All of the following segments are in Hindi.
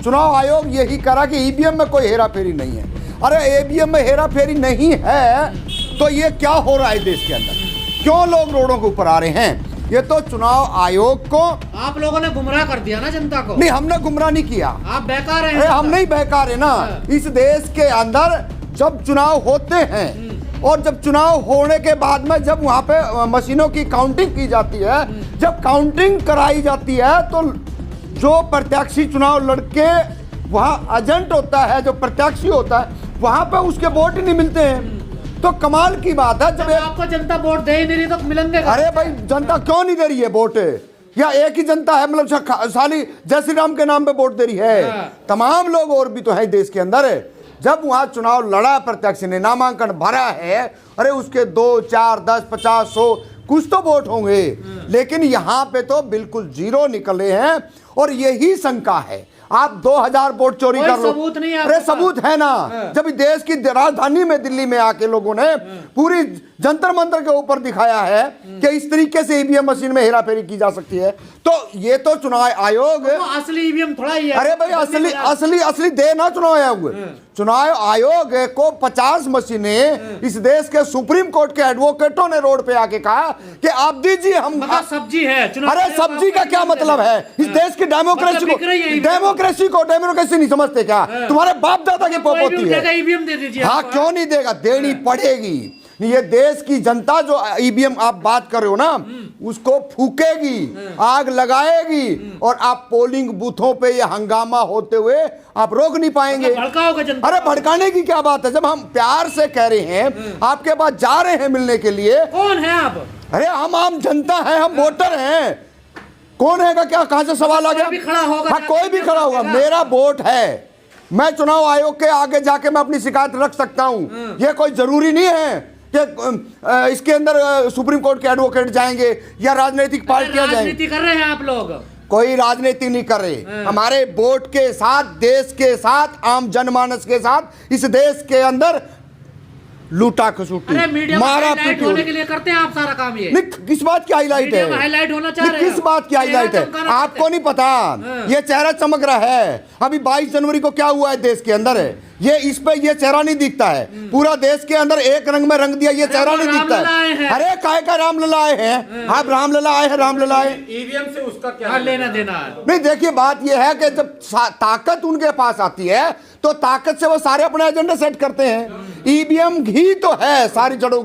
चुनाव आयोग यही करा कि ईवीएम में कोई हेरा फेरी नहीं है। अरे ईवीएम में हेरा फेरी नहीं है तो ये क्या हो रहा है देश के अंदर? क्यों लोग रोडों के ऊपर आ रहे हैं? ये तो चुनाव आयोग को आप लोगों ने गुमराह कर दिया ना जनता को। नहीं, हमने गुमराह नहीं किया। आप बेकार हैं। अरे हम नहीं बहका रहे ना। इस देश के अंदर जब चुनाव होते हैं और जब चुनाव होने के बाद में जब वहां पे मशीनों की काउंटिंग की जाती है, जब काउंटिंग कराई जाती है तो जो प्रत्याशी चुनाव लड़के वहां एजेंट होता है, जो प्रत्याशी होता है, वहां पे उसके वोट ही नहीं मिलते हैं। तो कमाल की बात है जब आपको जनता वोट दे ही नहीं रही तो मिलेंगे। अरे भाई जनता क्यों नहीं दे रही है वोट? या एक ही जनता है मतलब साली जय श्री राम के नाम पे वोट दे रही है? तमाम लोग और भी तो है देश के अंदर। जब वहां चुनाव लड़ा, प्रत्याशी ने नामांकन भरा है, अरे उसके 2, 4, 10, 50, 100 कुछ तो वोट होंगे, लेकिन यहाँ पे तो बिल्कुल जीरो निकले हैं। और यही शंका है, आप 2000 वोट चोरी कर लो, सबूत नहीं है। अरे सबूत है ना। जब देश की राजधानी में दिल्ली में आके लोगों ने पूरी जंतर मंतर के ऊपर दिखाया है कि इस तरीके से ईवीएम मशीन में हेराफेरी की जा सकती है, तो ये तो चुनाव आयोग तो असली ईवीएम थोड़ा ही है। अरे भाई असली असली असली दे ना चुनाव आयोग। चुनाव आयोग को 50 मशीनें इस देश के सुप्रीम कोर्ट के एडवोकेटों ने रोड पे आके कहा कि आप दीजिए, हम सब्जी है। अरे सब्जी का क्या मतलब है? इस देश की डेमोक्रेसी को डेमोक्रेसी नहीं समझते क्या? तुम्हारे बाप दादा की पोपोती है। ईवीएम दे दीजिए। हाँ क्यों नहीं देगा? देनी पड़ेगी। ये देश की जनता जो ईवीएम आप बात कर रहे हो ना, उसको फूकेगी, आग लगाएगी, और आप पोलिंग बूथों पे ये हंगामा होते हुए आप रोक नहीं पाएंगे। अरे भड़काने की क्या बात है? जब हम प्यार से कह रहे हैं, आपके पास जा रहे हैं मिलने के लिए। कौन है आप? अरे हम आम जनता है, हम वोटर हैं। कौन है का क्या, कहां से सवाल आ गया? कोई भी खड़ा होगा। हाँ कोई भी खड़ा होगा, मेरा वोट है। मैं चुनाव आयोग के आगे जाके मैं अपनी शिकायत रख सकता हूं। ये कोई जरूरी नहीं है कि इसके अंदर सुप्रीम कोर्ट के एडवोकेट जाएंगे या राजनीतिक पार्टियां जाएंगी। राजनीति कर रहे हैं आप लोग। कोई राजनीति नहीं कर रहे। हमारे वोट के साथ, देश के साथ, आम जनमानस के साथ इस देश के अंदर लूटा खसूटी, मारा पीटी होने के लिए करते हैं आप सारा काम। ये किस बात की हाईलाइट है? हाईलाइट होना चाह रहे हैं। किस बात की हाईलाइट है? आपको नहीं पता? ये चेहरा चमक रहा है। अभी 22 जनवरी को क्या हुआ है देश के अंदर है, ये इस पे ये चेहरा नहीं दिखता है। पूरा देश के अंदर एक रंग में रंग दिया, ये चेहरा नहीं दिखता है। अरे काय का रामलला आए हैं आप? रामलला आए हैं, रामलला आए। ईवीएम से उसका क्या लेना देना है? नहीं देखिए, बात ये है कि जब ताकत उनके पास आती है तो ताकत से वो सारे अपने एजेंडे सेट करते हैं। ईवीएम ही तो है सारी जड़ों,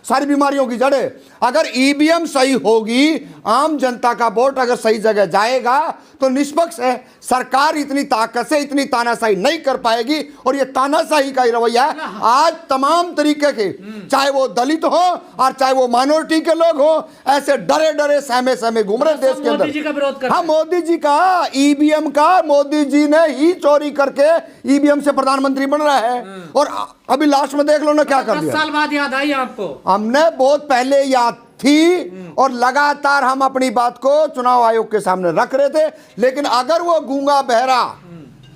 सारी बीमारियों की जड़े। अगर ईवीएम सही होगी, आम जनता का वोट अगर सही जगह जाएगा तो निष्पक्ष है। सरकार इतनी ताकत से इतनी तानाशाही नहीं कर पाएगी, और ये तानाशाही का ही रवैया है आज तमाम तरीके के, चाहे वो दलित हो और चाहे वो माइनॉरिटी के लोग हो, ऐसे डरे डरे सहमे सहमे घूम रहे देश के अंदर। हाँ मोदी जी का, ईवीएम का, मोदी जी ने ही चोरी करके ईवीएम से प्रधानमंत्री बन रहा है। और अभी लास्ट में देख लो ना क्या कर दिया। 10 साल बाद याद आई आपको? हमने बहुत पहले याद थी, और लगातार हम अपनी बात को चुनाव आयोग के सामने रख रहे थे, लेकिन अगर वो गूंगा बहरा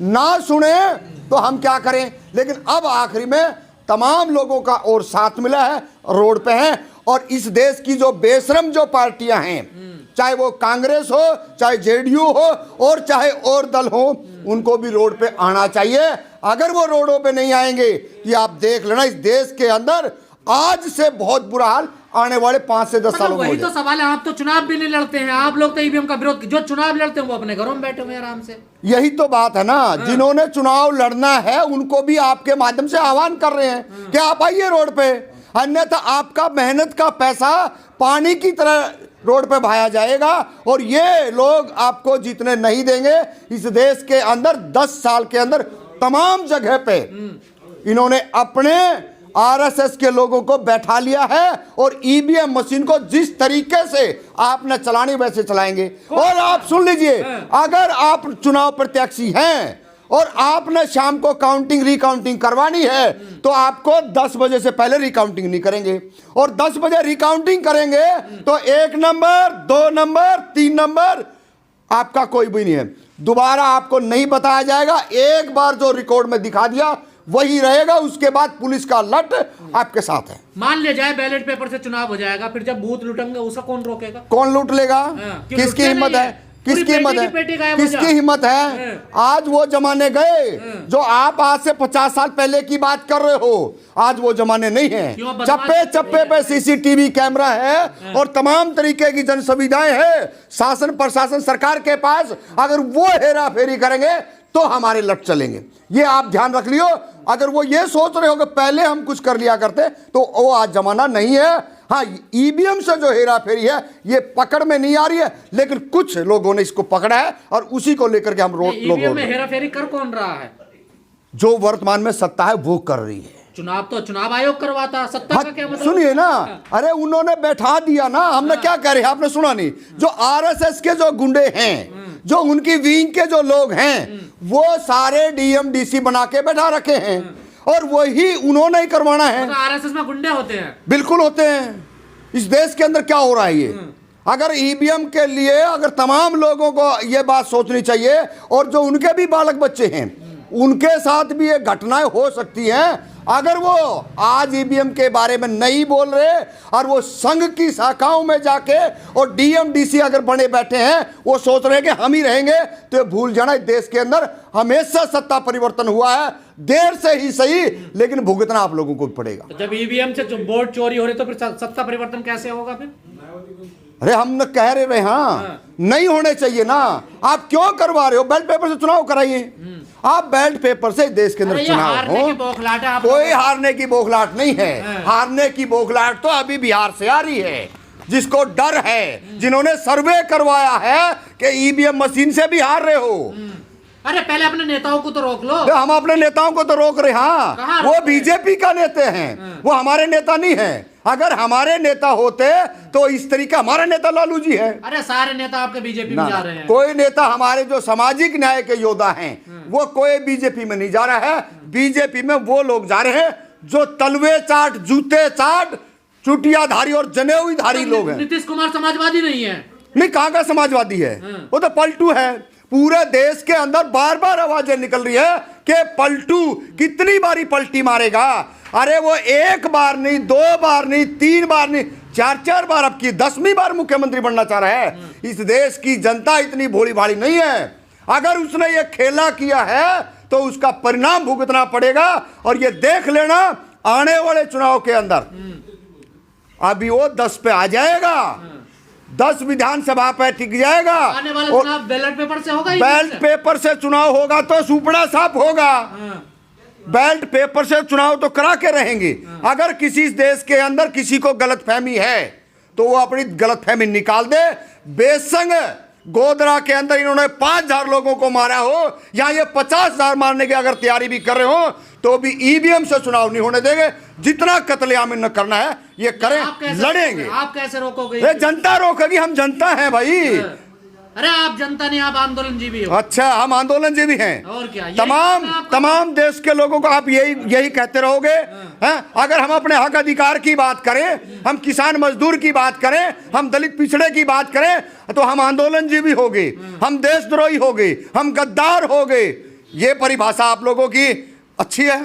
ना सुने तो हम क्या करें। लेकिन अब आखिरी में तमाम लोगों का और साथ मिला है, रोड पे हैं। और इस देश की जो बेशरम जो पार्टियां हैं, चाहे वो कांग्रेस हो, चाहे जेडीयू हो, और चाहे और दल हो, उनको भी रोड पे आना चाहिए। अगर वो रोडों पे नहीं आएंगे, ये आप देख लेना, इस देश के अंदर आज से बहुत बुरा हाल आने वाले 5 से 10 सालों में। वही तो सवाल है, आप तो चुनाव भी नहीं लड़ते हैं। आप लोग तो ईवीएम का विरोध, जो चुनाव लड़ते हैं वो अपने घरों में बैठे हुए आराम से। यही तो बात है ना। जिन्होंने चुनाव लड़ना है उनको भी आपके माध्यम से आह्वान कर रहे हैं कि आप आइए रोड पे, अन्यथा आपका मेहनत का पैसा पानी की तरह रोड पे बहाया जाएगा, और ये लोग आपको जीतने नहीं देंगे। इस देश के अंदर 10 साल के अंदर तमाम जगह पे इन्होंने अपने आरएसएस के लोगों को बैठा लिया है, और ईवीएम मशीन को जिस तरीके से आपने चलानी वैसे चलाएंगे। और आप सुन लीजिए, अगर आप चुनाव प्रत्याशी हैं और आपने शाम को काउंटिंग रिकाउंटिंग करवानी है, तो आपको 10 बजे से पहले रिकाउंटिंग नहीं करेंगे, और 10 बजे रिकाउंटिंग करेंगे तो 1 नंबर, 2 नंबर, 3 नंबर आपका कोई भी नहीं है। दोबारा आपको नहीं बताया जाएगा। एक बार जो रिकॉर्ड में दिखा दिया वही रहेगा, उसके बाद पुलिस का लट आपके साथ है। मान लिया जाए बैलेट पेपर से चुनाव हो जाएगा, फिर जब बूथ लूटेंगे उसका कौन रोकेगा? कौन लूट लेगा? किसकी हिम्मत है? किसकी हिम्मत है? किसकी हिम्मत है? आज वो जमाने गए जो आप आज से 50 साल पहले की बात कर रहे हो, आज वो जमाने नहीं है। चप्पे चप्पे पे सीसीटीवी कैमरा है और तमाम तरीके की जन सुविधाएं है शासन प्रशासन सरकार के पास। अगर वो हेरा फेरी करेंगे तो हमारे लट चलेंगे, ये आप ध्यान रख लियो। अगर वो ये सोच रहे हो कि पहले हम कुछ कर लिया करते, तो वो आज जमाना नहीं है। हाँ, ईवीएम से जो हेरा फेरी है ये पकड़ में नहीं आ रही है, लेकिन कुछ लोगों ने इसको पकड़ा है और उसी को लेकर के हम ईवीएम में हेरा फेरी कर कौन रहा है? जो वर्तमान में सत्ता है वो कर रही है। चुनाव आयोग करवाता, सत्ता का क्या मतलब? सुनिए ना, अरे उन्होंने बैठा दिया ना, हमने क्या कह रहे हैं आपने सुना नहीं? जो आरएसएस के जो गुंडे हैं, जो उनकी विंग के जो लोग हैं, वो सारे डीएमडीसी बना के बैठा रखे हैं और वही उन्होंने ही करवाना है। तो आरएसएस में गुंडे होते हैं? बिल्कुल होते हैं। इस देश के अंदर क्या हो रहा है ये? अगर ईवीएम के लिए अगर तमाम लोगों को ये बात सोचनी चाहिए, और जो उनके भी बालक बच्चे हैं उनके साथ भी ये घटनाएं हो सकती हैं। अगर वो आज ईवीएम के बारे में नहीं बोल रहे और वो संघ की शाखाओं में जाके और डीएमडीसी अगर बने बैठे हैं, वो सोच रहे हैं कि हम ही रहेंगे, तो ये भूल जाना देश के अंदर हमेशा सत्ता परिवर्तन हुआ है, देर से ही सही, लेकिन भुगतना आप लोगों को पड़ेगा। तो जब ईवीएम से वोट चोरी हो रही तो फिर सत्ता परिवर्तन कैसे होगा फिर? अरे हम न कह रहे हाँ, नहीं होने चाहिए ना। आप क्यों करवा रहे हो? बैलेट पेपर से चुनाव कराइए। आप बैलेट पेपर से देश के अंदर चुनाव हो। कोई हारने की बौखलाहट नहीं है। हारने की बौखलाहट तो अभी बिहार से आ रही है, जिसको डर है, जिन्होंने सर्वे करवाया है कि ईवीएम मशीन से भी हार रहे हो। अरे पहले अपने नेताओं को तो रोक लो। हम अपने नेताओं को तो रोक रहे। हाँ, वो बीजेपी का नेता हैं, वो हमारे नेता नहीं है। अगर हमारे नेता होते तो इस तरीका, हमारा नेता लालू जी है। अरे सारे नेता आपके बीजेपी में जा रहे हैं। कोई नेता हमारे जो सामाजिक न्याय के योद्धा हैं वो कोई बीजेपी में नहीं जा रहा है। बीजेपी में वो लोग जा रहे हैं जो तलवे चाट, जूते चाट, चुटियाधारी और जनेऊधारी लोग हैं। नीतीश कुमार समाजवादी नहीं है? नहीं, कहाँ का समाजवादी है? वो तो पलटू है। पूरे देश के अंदर बार बार आवाजें निकल रही है कि पलटू कितनी बारी पलटी मारेगा। अरे वो एक बार नहीं, 2 बार नहीं, 3 बार नहीं, 4 बार, अब की 10वीं बार मुख्यमंत्री बनना चाह रहा है। इस देश की जनता इतनी भोली भाली नहीं है। अगर उसने ये खेला किया है तो उसका परिणाम भुगतना पड़ेगा। और ये देख लेना, आने वाले चुनाव के अंदर अभी वो 10 पे आ जाएगा, 10 विधानसभा पे टिक जाएगा। आने वाला चुनाव बैलेट पेपर से होगा? बैलेट पेपर से चुनाव होगा तो सुपड़ा साफ होगा। बैलेट पेपर से चुनाव तो करा के रहेंगे। अगर किसी देश के अंदर किसी को गलतफहमी है तो वो अपनी गलतफहमी निकाल दे। बेसंग गोधरा के अंदर इन्होंने 5000 लोगों को मारा हो, या ये 50,000 मारने की अगर तैयारी भी कर रहे हो, तो भी ईवीएम से चुनाव नहीं होने देंगे। जितना कत्लेआम इन्हें करना है ये करें, लड़ेंगे। आप कैसे रोकोगे? ये जनता रोकेगी। हम जनता हैं भाई। अरे आप जनता नहीं, आप आंदोलनजीवी हो। अच्छा, हम आंदोलनजीवी हैं। और क्या? तमाम देश के लोगों को आप यही कहते रहोगे? हैं? अगर हम अपने हक अधिकार की बात करें, हम किसान मजदूर की बात करें, हम दलित पिछड़े की बात करें, तो हम आंदोलनजीवी हो गए, हम देशद्रोही हो गए, हम गद्दार हो गए। ये परिभाषा आप लोगों की अच्छी है?